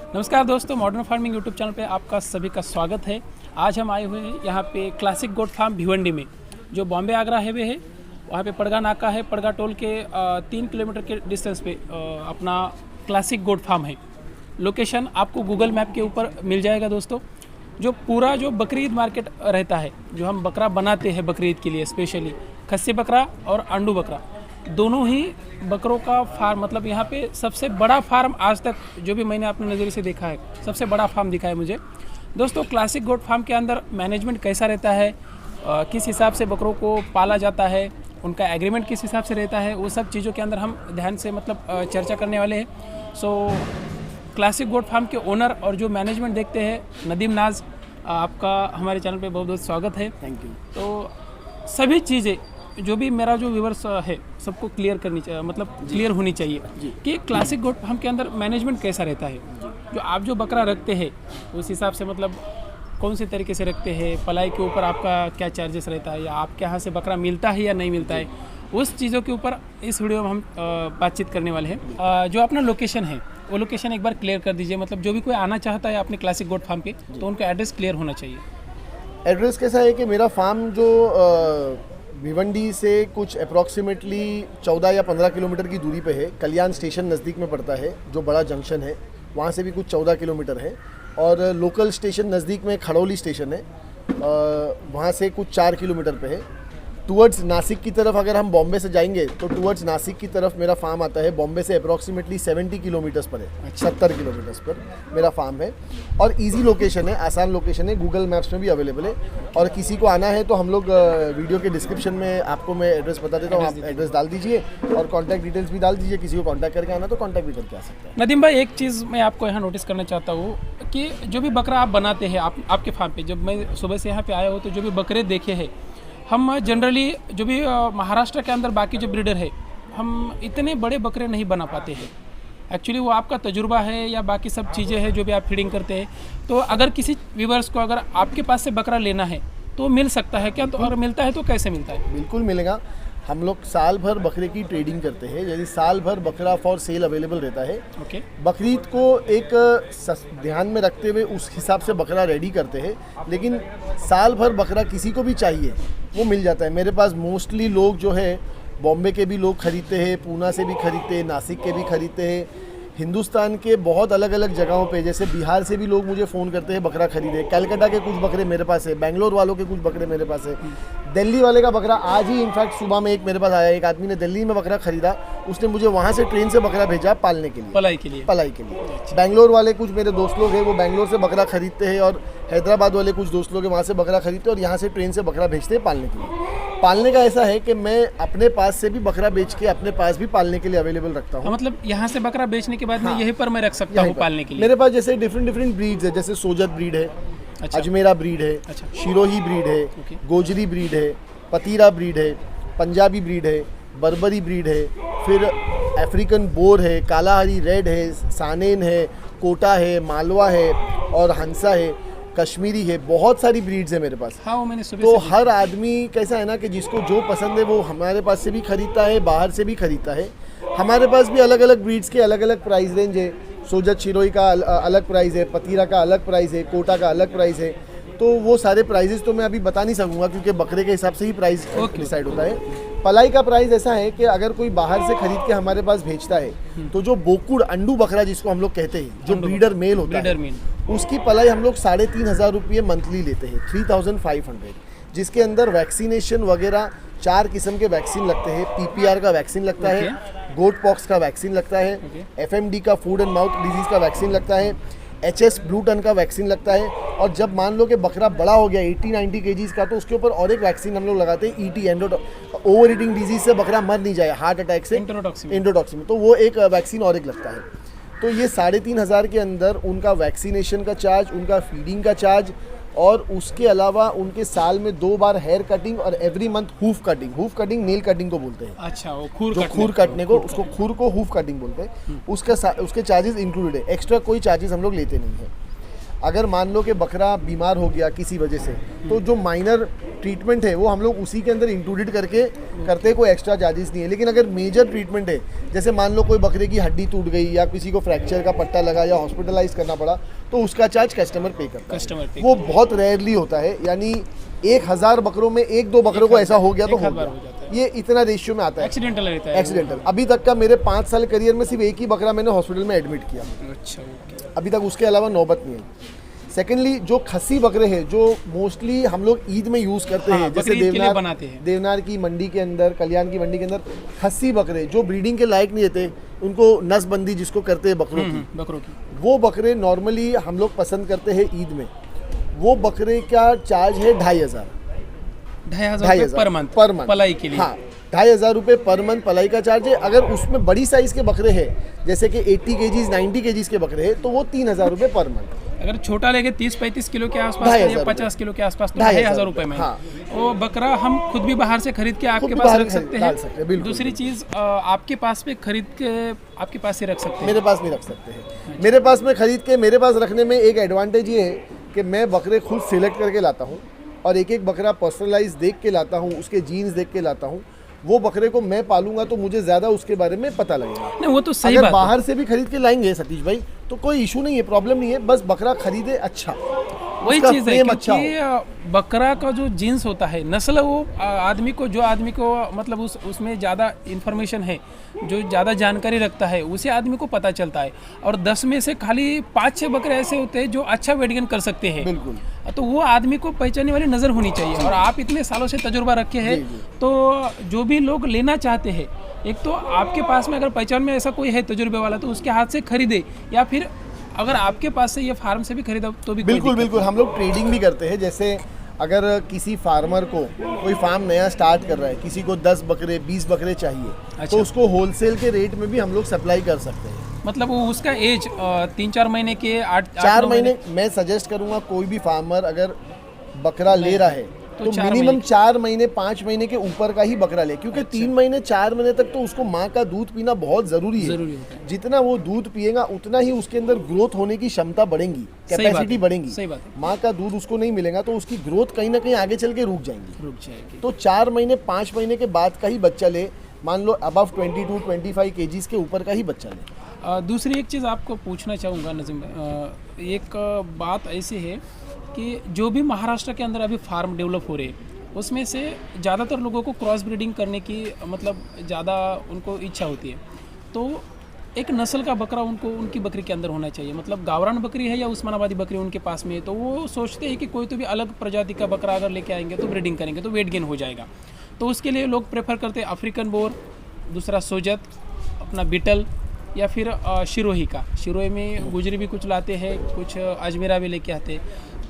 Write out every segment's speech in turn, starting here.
नमस्कार दोस्तों, modern farming YouTube channel पे आपका सभी का स्वागत है। आज हम आए हुए हैं यहाँ पे क्लासिक गोट फार्म भिवंडी में, जो बॉम्बे आगरा हाईवे है। वहाँ पे पड़गा नाका है, पड़गा टोल के 3 किलोमीटर के डिस्टेंस पे अपना क्लासिक गोट फार्म है। लोकेशन आपको गूगल मैप के ऊपर मिल जाएगा दोस्तों। जो पूरा जो बकरीद मार्केट रहता है, जो हम बकरा बनाते हैं बकरीद के लिए स्पेशली, खस्सी बकरा और अंडू बकरा, दोनों ही बकरों का फार्म, मतलब यहाँ पे सबसे बड़ा फार्म आज तक जो भी मैंने अपने नज़रिए से देखा है, सबसे बड़ा फार्म दिखा है मुझे दोस्तों। क्लासिक गोट फार्म के अंदर मैनेजमेंट कैसा रहता है, किस हिसाब से बकरों को पाला जाता है, उनका एग्रीमेंट किस हिसाब से रहता है, वो सब चीज़ों के अंदर हम ध्यान से मतलब चर्चा करने वाले हैं। सो क्लासिक गोट फार्म के ओनर और जो मैनेजमेंट देखते हैं, नदीम नाज, आपका हमारे चैनल पे बहुत बहुत स्वागत है। Thank you. तो सभी चीज़ें जो भी मेरा जो व्यूवर्स है सबको क्लियर करनी चाहिए, मतलब क्लियर होनी चाहिए कि क्लासिक गोट फार्म के अंदर मैनेजमेंट कैसा रहता है। जो आप जो बकरा रखते हैं उस हिसाब से मतलब कौन से तरीके से रखते हैं, पलाई के ऊपर आपका क्या चार्जेस रहता है, या आपके यहाँ से बकरा मिलता है या नहीं मिलता है, उस चीज़ों के ऊपर इस वीडियो में हम बातचीत करने वाले हैं। जो अपना लोकेशन है वो लोकेशन एक बार क्लियर कर दीजिए, मतलब जो भी कोई आना चाहता है अपने क्लासिक गोट फार्म पे तो उनका एड्रेस क्लियर होना चाहिए। एड्रेस कैसा है कि मेरा फार्म जो भिवंडी से कुछ अप्रॉक्सीमेटली 14 या 15 किलोमीटर की दूरी पे है। कल्याण स्टेशन नज़दीक में पड़ता है, जो बड़ा जंक्शन है, वहाँ से भी कुछ 14 किलोमीटर है। और लोकल स्टेशन नज़दीक में खड़ौली स्टेशन है, वहाँ से कुछ 4 किलोमीटर पे है। टूवर्ड्स नासिक की तरफ अगर हम बॉम्बे से जाएंगे तो टूवर्ड्स नासिक की तरफ मेरा फार्म आता है। बॉम्बे से अप्रॉक्सीमेटली 70 किलोमीटर्स पर है, 70 किलोमीटर्स पर मेरा फार्म है। और इजी लोकेशन है, आसान लोकेशन है, गूगल मैप्स में भी अवेलेबल है। और किसी को आना है तो हम लोग वीडियो के डिस्क्रिप्शन में आपको मैं एड्रेस बता देता हूँ, आप एड्रेस डाल दीजिए और कॉन्टैक्ट डिटेल्स भी डाल दीजिए। किसी को कॉन्टैक्ट करके आना तो कॉन्टैक्ट भी करके आ सकते हैं। नदीम भाई, एक चीज़ मैं आपको यहाँ नोटिस करना चाहता हूँ कि जो भी बकरा आप बनाते हैं आपके फार्म पे, जब मैं सुबह से यहाँ पे आया हूँ तो जो भी बकरे देखे हैं, हम जनरली जो भी महाराष्ट्र के अंदर बाकी जो ब्रीडर है, हम इतने बड़े बकरे नहीं बना पाते हैं। एक्चुअली वो आपका तजुर्बा है या बाकी सब चीज़ें हैं जो भी आप फीडिंग करते हैं। तो अगर किसी व्यूवर्स को अगर आपके पास से बकरा लेना है तो मिल सकता है क्या? तो अगर मिलता है तो कैसे मिलता है? बिल्कुल मिलेगा। हम लोग साल भर बकरे की ट्रेडिंग करते हैं, यानी साल भर बकरा फॉर सेल अवेलेबल रहता है। ओके। बकरीद को एक ध्यान में रखते हुए उस हिसाब से बकरा रेडी करते हैं, लेकिन साल भर बकरा किसी को भी चाहिए वो मिल जाता है मेरे पास। मोस्टली लोग जो है बॉम्बे के भी लोग खरीदते हैं, पूना से भी खरीदते हैं, नासिक के भी खरीदते हैं, हिंदुस्तान के बहुत अलग अलग जगहों पे, जैसे बिहार से भी लोग मुझे फ़ोन करते हैं बकरा खरीदे। कलकत्ता के कुछ बकरे मेरे पास है, बेंगलोर वालों के कुछ बकरे मेरे पास है, दिल्ली वाले का बकरा आज ही इनफैक्ट सुबह में एक मेरे पास आया। एक आदमी ने दिल्ली में बकरा खरीदा, उसने मुझे वहाँ से ट्रेन से बकरा भेजा पालने के लिए, पलाई के लिए। बेंगलोर वाले कुछ मेरे दोस्त लोग हैं, वो बेंगलोर से बकरा खरीदते हैं, और हैदराबाद वाले कुछ दोस्त लोग हैं, वहाँ से बकरा खरीदते हैं और यहाँ से ट्रेन से बकरा भेजते हैं पालने के लिए। पालने का ऐसा है कि मैं अपने पास से भी बकरा बेच के अपने पास भी पालने के लिए अवेलेबल रखता हूँ। मतलब यहाँ से बकरा बेचने के बाद में यहीं पर मैं रख सकता हूँ पालने के लिए? मेरे पास जैसे डिफरेंट ब्रीड्स है, जैसे सोजत ब्रीड है, अजमेरा ब्रीड है, शिरोही ब्रीड है, गोजरी ब्रीड है, पतीरा ब्रीड है, पंजाबी ब्रीड है, बर्बरी ब्रीड है, फिर अफ्रीकन बोर है, कालाहारी रेड है, सानेन है, कोटा है, मालवा है और हंसा है, कश्मीरी है। बहुत सारी ब्रीड्स है मेरे पास। हाँ, वो मैंने सुबह तो हर आदमी कैसा है ना कि जिसको जो पसंद है वो हमारे पास से भी खरीदता है, बाहर से भी खरीदता है। हमारे पास भी अलग अलग ब्रीड्स के अलग अलग प्राइस रेंज है। सोजत शिरोही का अलग प्राइस है, पतीरा का अलग प्राइस है, कोटा का अलग प्राइस है। तो वो सारे प्राइजेस तो मैं अभी बता नहीं सकूंगा, क्योंकि बकरे के हिसाब से ही प्राइस डिसाइड होता है। पलाई का प्राइस ऐसा है कि अगर कोई बाहर से खरीद के हमारे पास भेजता है तो जो बोकुड़ अंडू बकरा जिसको हम लोग कहते हैं, जो ब्रीडर मेल होता है, उसकी पलाई हम लोग 3,500 रुपये मंथली लेते हैं, 3,500, जिसके अंदर वैक्सीनेशन वगैरह 4 किस्म के वैक्सीन लगते हैं। PPR का वैक्सीन लगता है, गोट पॉक्स का वैक्सीन लगता है, FMD का फूड एंड माउथ डिजीज़ का वैक्सीन लगता है, HS ब्लू टन का वैक्सीन लगता है। और जब मान लो कि बकरा बड़ा हो गया 80-90 kgs का, तो उसके ऊपर और एक वैक्सीन हम लोग लगाते हैं, ET ओवर ईटिंग डिजीज़ से बकरा मर नहीं जाए, हार्ट अटैक से, एंडोटॉक्सिन, तो वो एक वैक्सीन और एक लगता है। तो ये 3,500 के अंदर उनका वैक्सीनेशन का चार्ज, उनका फीडिंग का चार्ज, और उसके अलावा उनके साल में 2 बार हेयर कटिंग और every month hoof cutting nail cutting को बोलते हैं। अच्छा, वो खूर कटने को, उसको खूर को हूफ कटिंग बोलते हैं। उसके चार्जेस इंक्लूडेड है, एक्स्ट्रा कोई चार्जेस हम लोग लेते नहीं हैं। अगर मान लो कि बकरा बीमार हो गया किसी वजह से, तो जो माइनर ट्रीटमेंट है वो हम लोग उसी के अंदर इंक्लूडेड करके करते हैं, कोई एक्स्ट्रा चार्जेस नहीं है। लेकिन अगर मेजर ट्रीटमेंट है, जैसे मान लो कोई बकरे की हड्डी टूट गई या किसी को फ्रैक्चर का पट्टा लगा या हॉस्पिटलाइज करना पड़ा, तो उसका चार्ज कस्टमर पे करता है। कस्टमर पे वो बहुत रेयरली होता है, यानी 1000 बकरों में 1-2 बकरों को ऐसा हो गया तो हो बार हो गया। जाता है। ये इतना रेशियो में आता है, एक्सीडेंटल रहता है। एक्सीडेंटल। अभी तक का मेरे 5 साल करियर में सिर्फ एक ही बकरा मैंने हॉस्पिटल में एडमिट किया, अच्छा, ओके। अभी तक उसके अलावा नौबत नहीं आई। सेकेंडली जो खस्सी बकरे हैं जो मोस्टली हम लोग ईद में यूज़ करते हाँ, हैं, जैसे बकरीद के लिए बनाते हैं। देवनार की मंडी के अंदर, कल्याण की मंडी के अंदर खस्सी बकरे जो ब्रीडिंग के लायक नहीं रहते, उनको नसबंदी जिसको करते हैं बकरों की, बकरों की। वो बकरे नॉर्मली हम लोग पसंद करते हैं ईद में। वो बकरे का चार्ज है 2500 पर मंथ पलाई के लिए। हाँ, 2500 रुपये पर मंथ पलाई का चार्ज है। अगर उसमें बड़ी साइज के बकरे हैं, जैसे कि 80 केजीज 90 केजीज के बकरे हैं, तो वो 3000 रुपये पर मंथ। अगर छोटा लेके 30-35 किलो के आसपास या 50 किलो के आसपास तो 2500 रुपये में। हाँ। वो बकरा हम खुद भी बाहर से खरीद के आपके पास रख सकते हैं। दूसरी चीज़ आपके पास पे खरीद के आपके पास ही रख सकते हैं। मेरे पास नहीं रख सकते हैं। मेरे पास में खरीद के मेरे पास रखने में एक एडवांटेज ये है कि मैं बकरे खुद सिलेक्ट करके लाता हूँ और एक एक बकरा पर्सनलाइज देख के लाता हूँ, उसके जीन्स देख के लाता हूँ। वो बकरे को मैं पालूंगा तो मुझे ज़्यादा उसके बारे में पता लगेगा। नहीं, वो तो सही अगर बात है। बाहर से भी खरीद के लाएंगे सतीश भाई तो कोई इशू नहीं है, प्रॉब्लम नहीं है, बस बकरा खरीदे अच्छा, वही उसका चीज़ है फ्रेम अच्छा क्योंकि बकरा का जो जीन्स होता है, नस्ल, वो आदमी को मतलब उसमें ज़्यादा इन्फॉर्मेशन है, जो ज़्यादा जानकारी रखता है उसे आदमी को पता चलता है। और 10 में से खाली 5-6 बकरे ऐसे होते हैं जो अच्छा वेट गेन कर सकते हैं। बिल्कुल। तो वो आदमी को पहचानने वाली नज़र होनी चाहिए। और आप इतने सालों से तजुर्बा रखे हैं, तो जो भी लोग लेना चाहते हैं, एक तो आपके पास में अगर पहचान में ऐसा कोई है तजुर्बे वाला तो उसके हाथ से खरीदे, या फिर अगर आपके पास से ये फार्म से भी खरीदा तो भी बिल्कुल बिल्कुल। हम लोग ट्रेडिंग भी करते हैं। जैसे अगर किसी फार्मर को कोई फार्म नया स्टार्ट कर रहा है, किसी को 10 बकरे 20 बकरे चाहिए, अच्छा। तो उसको होलसेल के रेट में भी हम लोग सप्लाई कर सकते हैं। मतलब वो उसका एज 3-4 महीने के 4 महीने मैं सजेस्ट करूंगा कोई भी फार्मर अगर बकरा ले रहा है तो मिनिमम 4 महीने 5 महीने के ऊपर का ही बकरा ले, क्योंकि 3 महीने 4 महीने तक तो उसको माँ का दूध पीना बहुत जरूरी है। जितना वो दूध पिएगा उतना ही उसके अंदर ग्रोथ होने की क्षमता बढ़ेगी, कैपेसिटी बढ़ेगी। सही बात है। माँ का दूध उसको नहीं मिलेगा तो उसकी ग्रोथ कहीं ना कहीं आगे चल के रुक जाएगी। तो 4 महीने 5 महीने के बाद का ही बच्चा ले, मान लो अबव 22-25 केजीज के ऊपर का ही बच्चा ले। दूसरी एक चीज़ आपको पूछना चाहूँगा नजीम भाई, एक बात ऐसी है कि जो भी महाराष्ट्र के अंदर अभी फार्म डेवलप हो रहे हैं, उसमें से ज़्यादातर लोगों को क्रॉस ब्रीडिंग करने की मतलब ज़्यादा उनको इच्छा होती है। तो एक नस्ल का बकरा उनकी बकरी के अंदर होना चाहिए। मतलब गावरान बकरी है या उस्मानाबादी बकरी उनके पास में है, तो वो सोचते हैं कि कोई तो भी अलग प्रजाति का बकरा अगर लेके आएंगे तो ब्रीडिंग करेंगे तो वेट गेन हो जाएगा। तो उसके लिए लोग प्रेफर करते हैं अफ्रीकन बोर, दूसरा सोजत, अपना बीटल, या फिर शिरोही में गुजरी भी कुछ लाते हैं, कुछ अजमेरा भी लेके आते हैं।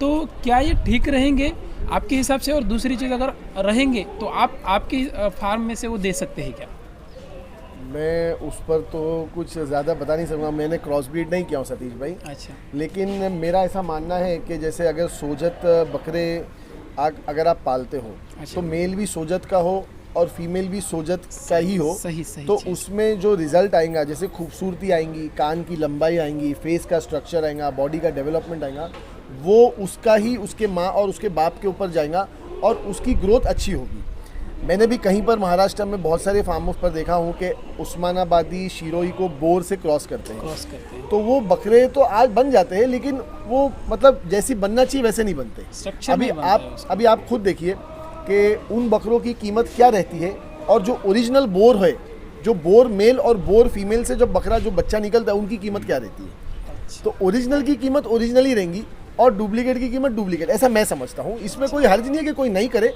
तो क्या ये ठीक रहेंगे आपके हिसाब से? और दूसरी चीज़, अगर रहेंगे तो आपके फार्म में से वो दे सकते हैं क्या? मैं उस पर तो कुछ ज़्यादा बता नहीं सकूँगा, मैंने क्रॉस ब्रीड नहीं किया हूँ सतीश भाई। अच्छा। लेकिन मेरा ऐसा मानना है कि जैसे अगर सोजत बकरे अगर आप पालते हो, अच्छा। तो मेल भी सोजत का हो और फीमेल भी सोजत का ही हो, सही तो उसमें जो रिजल्ट आएगा, जैसे खूबसूरती आएंगी, कान की लंबाई आएंगी, फेस का स्ट्रक्चर आएगा, बॉडी का डेवलपमेंट आएगा, वो उसका ही उसके माँ और उसके बाप के ऊपर जाएगा और उसकी ग्रोथ अच्छी होगी। मैंने भी कहीं पर महाराष्ट्र में बहुत सारे फार्मों पर देखा हूँ कि उस्मानाबादी शिरोही को बोर से क्रॉस करते हैं। तो वो बकरे तो आज बन जाते हैं, लेकिन वो मतलब जैसी बनना चाहिए वैसे नहीं बनते। अभी आप खुद देखिए कि उन बकरों की कीमत क्या रहती है, और जो ओरिजिनल बोर है, जो बोर मेल और बोर फीमेल से जब बकरा जो बच्चा निकलता है, उनकी कीमत क्या रहती है। तो ओरिजिनल की कीमत ओरिजिनल ही रहेंगी और डुप्लीकेट की कीमत डुप्लीकेट, ऐसा मैं समझता हूँ। इसमें कोई हर्ज नहीं है कि कोई नहीं करे,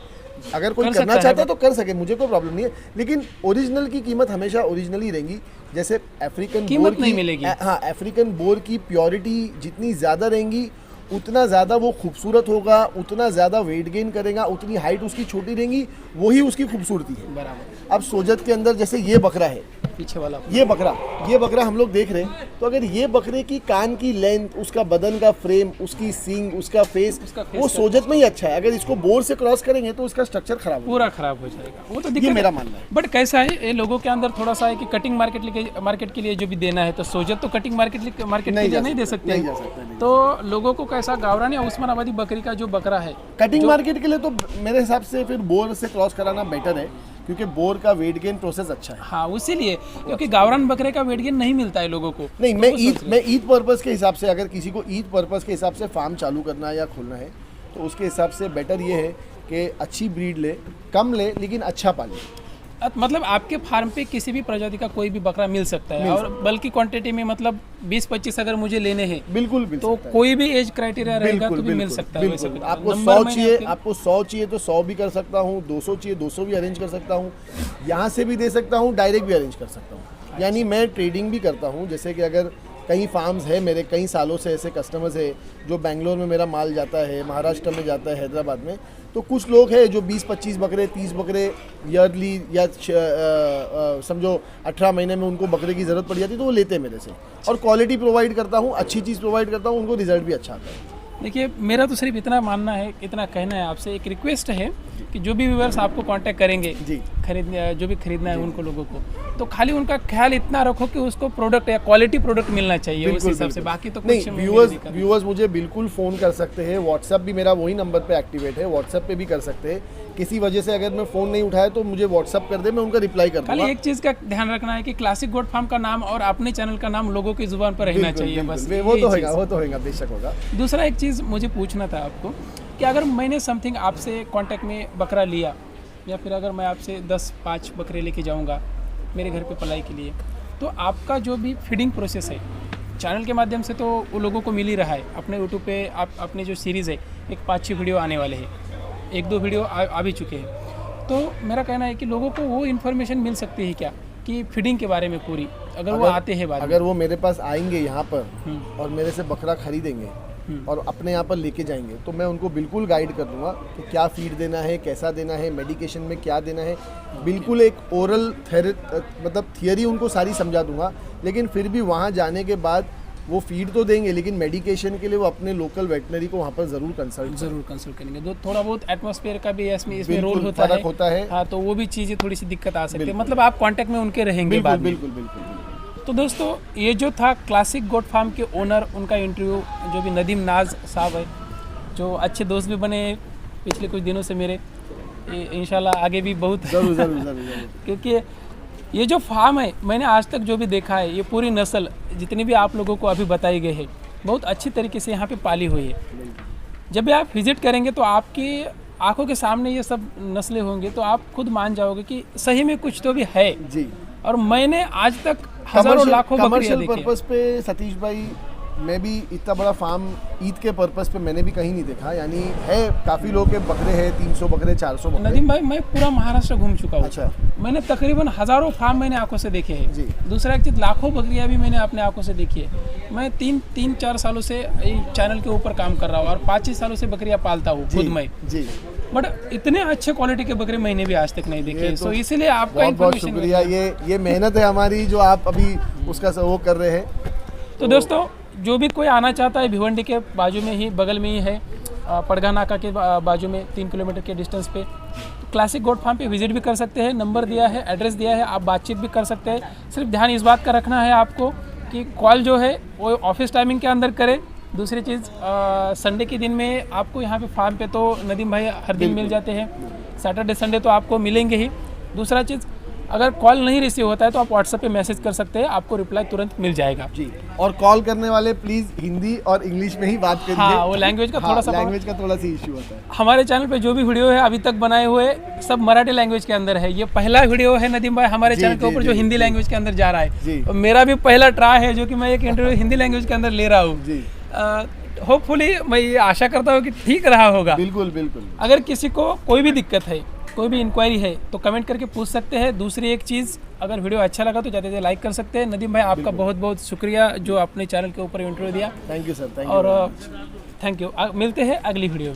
अगर कोई करना चाहता है तो कर सके, मुझे कोई प्रॉब्लम नहीं है। लेकिन ओरिजिनल की कीमत हमेशा ओरिजिनल ही रहेंगी। जैसे अफ्रीकन बोर नहीं मिलेगी। हाँ, अफ्रीकन बोर की प्योरिटी जितनी ज़्यादा रहेंगी उतना ज़्यादा वो खूबसूरत होगा, उतना ज़्यादा वेट गेन करेगा, उतनी हाइट उसकी छोटी रहेगी, वही उसकी खूबसूरती है। बराबर। अब सोजत के अंदर जैसे ये बकरा है, पीछे वाला? ये बकरा हम लोग देख रहे हैं, तो अगर ये बकरे की कान की लेंथ, उसका बदन का फ्रेम, उसकी सींग, उसका फेस वो सोजत में ही अच्छा है। अगर इसको बोर से क्रॉस करेंगे तो उसका स्ट्रक्चर खराब पूरा खराब हो जाएगा, वो तो ये दिक्कत मेरा मानना है। बट कैसा है, ये लोगों के अंदर थोड़ा सा है कि कटिंग मार्केट के लिए जो भी देना है, तो सोजत तो कटिंग मार्केट के लिए नहीं दे सकते नहीं जा सकते, नहीं। तो लोगों को कैसा गावरान या उस्मानाबादी बकरी का जो बकरा है, कटिंग मार्केट के लिए तो मेरे हिसाब से फिर बोर से क्रॉस कराना बेटर है, क्योंकि बोर का वेट गेन प्रोसेस अच्छा है। हाँ उसीलिए, क्योंकि गावरान बकरे का वेट गेन नहीं मिलता है लोगों को। नहीं, तो मैं ईद पर्पस के हिसाब से, अगर किसी को ईद पर्पस के हिसाब से फार्म चालू करना है या खोलना है, तो उसके हिसाब से बेटर ये है कि अच्छी ब्रीड ले, कम ले लेकिन अच्छा पाले। मतलब आपके फार्म पे किसी भी प्रजाति का कोई भी बकरा मिल सकता है, और बल्कि क्वांटिटी में मतलब 20-25 अगर मुझे लेने हैं बिल्कुल तो कोई भी एज क्राइटेरिया रहेगा तो भी मिल सकता है। वैसे आपको 100 चाहिए, आपको 100 चाहिए तो 100 भी कर सकता हूँ, 200 चाहिए 200 भी अरेंज कर सकता हूँ, यहाँ से भी दे सकता हूँ, डायरेक्ट भी अरेंज कर सकता हूँ। यानी मैं ट्रेडिंग भी करता हूँ, जैसे कि अगर कई फार्म्स है मेरे, कई सालों से ऐसे कस्टमर्स है जो बेंगलोर में मेरा माल जाता है, महाराष्ट्र में जाता है, हैदराबाद में, तो कुछ लोग हैं जो 20-25 बकरे 30 बकरे ईयरली या समझो 18 महीने में उनको बकरे की ज़रूरत पड़ जाती है, तो वो लेते हैं मेरे से। और क्वालिटी प्रोवाइड करता हूँ, अच्छी चीज़ प्रोवाइड करता हूँ, उनको रिजल्ट भी अच्छा आता है। देखिए, मेरा तो सिर्फ इतना मानना है, इतना कहना है आपसे, एक रिक्वेस्ट है कि जो भी व्यूअर्स आपको कांटेक्ट करेंगे जी, जो भी खरीदना है उनको लोगों को, तो खाली उनका ख्याल इतना रखो कि उसको प्रोडक्ट या क्वालिटी प्रोडक्ट मिलना चाहिए उस हिसाब से। बाकी तो नहीं, व्यूअर्स मुझे बिल्कुल फ़ोन कर सकते हैं, व्हाट्सएप भी मेरा वही नंबर पे एक्टिवेट है, व्हाट्सएप पे भी कर सकते हैं। किसी वजह से अगर मैं फ़ोन नहीं उठाया तो मुझे व्हाट्सएप कर दे, मैं उनका रिप्लाई कर दूंगा। खाली एक चीज़ का ध्यान रखना है कि क्लासिक गोट फार्म का नाम और अपने चैनल का नाम लोगों की जुबान पर रहना चाहिए, बस वो तो होगा, बेशक होगा। दूसरा एक चीज़ मुझे पूछना था आपको कि अगर मैंने समथिंग आपसे कांटेक्ट में बकरा लिया, या फिर अगर मैं आपसे 10-5 बकरे लेके जाऊंगा मेरे घर पे पलाई के लिए, तो आपका जो भी फीडिंग प्रोसेस है चैनल के माध्यम से तो वो लोगों को मिल ही रहा है। अपने यूट्यूब पे आप अपने जो सीरीज़ है, एक 5-6 वीडियो आने वाले हैं, 1-2 वीडियो आ भी चुके हैं, तो मेरा कहना है कि लोगों को वो इन्फॉर्मेशन मिल सकती है क्या कि फीडिंग के बारे में पूरी, अगर वो आते हैं बाद में, अगर वो मेरे पास आएंगे यहाँ पर और मेरे से बकरा खरीदेंगे और अपने यहाँ पर लेके जाएंगे, तो मैं उनको बिल्कुल गाइड कर दूंगा कि क्या फीड देना है, कैसा देना है, मेडिकेशन में क्या देना है। बिल्कुल एक ओरल मतलब थियरी उनको सारी समझा दूंगा, लेकिन फिर भी वहाँ जाने के बाद वो फीड तो देंगे, लेकिन मेडिकेशन के लिए वो अपने लोकल वेटनरी को वहाँ पर ज़रूर कंसल्ट करेंगे। तो थोड़ा बहुत एटमॉस्फेयर का भी इसमें रोल होता है। हाँ, तो वो भी चीज़ें थोड़ी सी दिक्कत आ सकती है, मतलब आप कांटेक्ट में उनके रहेंगे बाद में। बिल्कुल। तो दोस्तों, ये जो था क्लासिक गोट फार्म के ओनर, उनका इंटरव्यू, जो भी नदीम नाज साहब है, जो अच्छे दोस्त भी बने पिछले कुछ दिनों से मेरे, इंशाल्लाह आगे भी बहुत जरूर क्योंकि ये जो फार्म है, मैंने आज तक जो भी देखा है, ये पूरी नस्ल जितनी भी आप लोगों को अभी बताई गई है, बहुत अच्छी तरीके से यहाँ पे पाली हुई है। जब भी आप विजिट करेंगे तो आपकी आंखों के सामने ये सब नस्लें होंगे, तो आप खुद मान जाओगे कि सही में कुछ तो भी है जी। और मैंने आज तक हजारों लाखों बकरियां देखी। पर्पस पे सतीश भाई, मैं भी इतना बड़ा फार्म ईद के पर्पस पे मैंने भी कहीं नहीं देखा। यानी है काफ़ी लोग के बकरे हैं, 300 बकरे, 400 बकरे। नदीम भाई, मैं पूरा महाराष्ट्र घूम चुका हूँ। अच्छा। मैंने तकरीबन हज़ारों फार्म मैंने आंखों से देखे हैं जी। दूसरा एक चीज़, लाखों बकरियाँ भी मैंने अपने आंखों से देखी है। मैं 3-4 सालों से चैनल के ऊपर काम कर रहा हूँ और 5-6 सालों से बकरियाँ पालता हूँ खुद मैं जी। बट इतने अच्छे क्वालिटी के बकरे मैंने भी आज तक नहीं देखे, तो इसीलिए आपका बहुत शुक्रिया। ये मेहनत है हमारी जो आप अभी उसका वो कर रहे हैं। तो दोस्तों, जो भी कोई आना चाहता है, भिवंडी के बाजू में ही, बगल में ही है, पड़गा नाका के बाजू में 3 किलोमीटर के डिस्टेंस पे, तो क्लासिक गोट फार्म पे विजिट भी कर सकते हैं। नंबर दिया है, एड्रेस दिया है, आप बातचीत भी कर सकते हैं। सिर्फ ध्यान इस बात का रखना है आपको कि कॉल जो है वो ऑफिस टाइमिंग के अंदर करें। दूसरी चीज़, संडे के दिन में आपको यहाँ पे फार्म पे तो नदीम भाई हर दिन मिल जाते हैं, सैटरडे संडे तो आपको मिलेंगे ही। दूसरा चीज़, अगर कॉल नहीं रिसीव होता है तो आप व्हाट्सएप पे मैसेज कर सकते हैं, आपको रिप्लाई तुरंत मिल जाएगा जी। और कॉल करने वाले प्लीज़ हिंदी और इंग्लिश में ही बात करिए। हाँ, वो लैंग्वेज का थोड़ा सा इशू होता है। हमारे चैनल पे जो भी वीडियो है अभी तक बनाए हुए सब मराठी लैंग्वेज के अंदर है। ये पहला वीडियो है नदीम भाई हमारे चैनल के ऊपर जो हिंदी लैंग्वेज के अंदर जा रहा है। और मेरा भी पहला ट्राई है जो कि मैं एक इंटरव्यू हिंदी लैंग्वेज के अंदर ले रहा हूँ। होपफुली मैं ये आशा करता हूँ कि ठीक रहा होगा। बिल्कुल। अगर किसी को कोई भी दिक्कत है, कोई भी इंक्वायरी है, तो कमेंट करके पूछ सकते हैं। दूसरी एक चीज़, अगर वीडियो अच्छा लगा तो जाते लाइक कर सकते हैं। नदीम भाई, आपका बहुत बहुत शुक्रिया जो अपने चैनल के ऊपर इंटरव्यू दिया। Thank you sir. और थैंक यू। मिलते हैं अगली वीडियो।